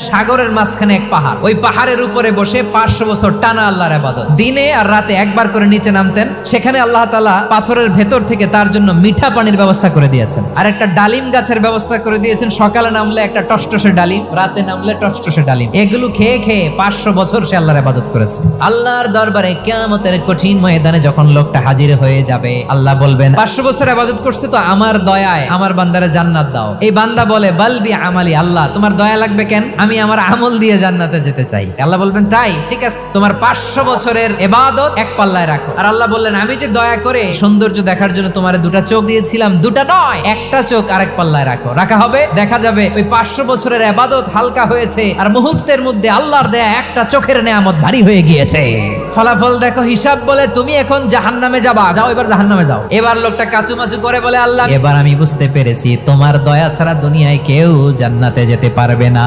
সাগরের মাঝখানে এক পাহাড়, ওই পাহাড়ের উপরে বসে 500 বছর টানা আল্লাহর ইবাদত। দিনে আর রাতে একবার করে নিচে নামতেন। সেখানে আল্লাহ তাআলা পাথরের ভেতর থেকে তার জন্য মিঠা পানির ব্যবস্থা করে দিয়েছেন, আর একটা ডালিম গাছের ব্যবস্থা করে দিয়েছেন। সকালে নামলে একটা টসটসে ডালিম, রাতে নামলে টসটসে ডালিম। এগুলো খেয়ে খেয়ে 500 বছর সে আল্লাহর ইবাদত করেছে। আল্লাহর দরবারে কিয়ামতের কঠিন ময়দানে যখন লোকটা হাজির হয়ে যাবে, আল্লাহ বলবেন 500 বছর ইবাদত করছে তো আমার দয়ায় আমার বান্দারে জান্নাত দাও। এই বান্দা বলে বালবি আমালি, আল্লাহ তোমার দয়া লাগবে কেন, আমি আমার আমল দিয়ে জান্নাতে যেতে চাই। আল্লাহ বলবেন তাই, ঠিক আছে, তোমার 500 বছরের ইবাদত এক পাল্লায় রাখো। আর আল্লাহ বললেন আমি যে দয়া করে সৌন্দর্য দেখার জন্য তোমারে 2টা চোখ দিয়েছিলাম, 2টা নয়, একটা চোখ আরেক পাল্লায় রাখো। রাখা হবে, দেখা যাবে ওই 500 বছরের ইবাদত হালকা হয়েছে, আর মুহূর্তের মধ্যে আল্লাহর দেয়া একটা চোখের নেয়ামত ভারী হয়ে গিয়েছে। ফলাফল দেখো, হিসাব বলে তুমি এখন জাহান্নামে যাবা, যাও এবার জাহান্নামে যাও। এবার লোকটা কাচুমাচু করে বলে আল্লাহ এবার আমি বুঝতে পেরেছি তোমার দয়া ছাড়া দুনিয়ায় কেউ জান্নাতে যেতে পারবে না।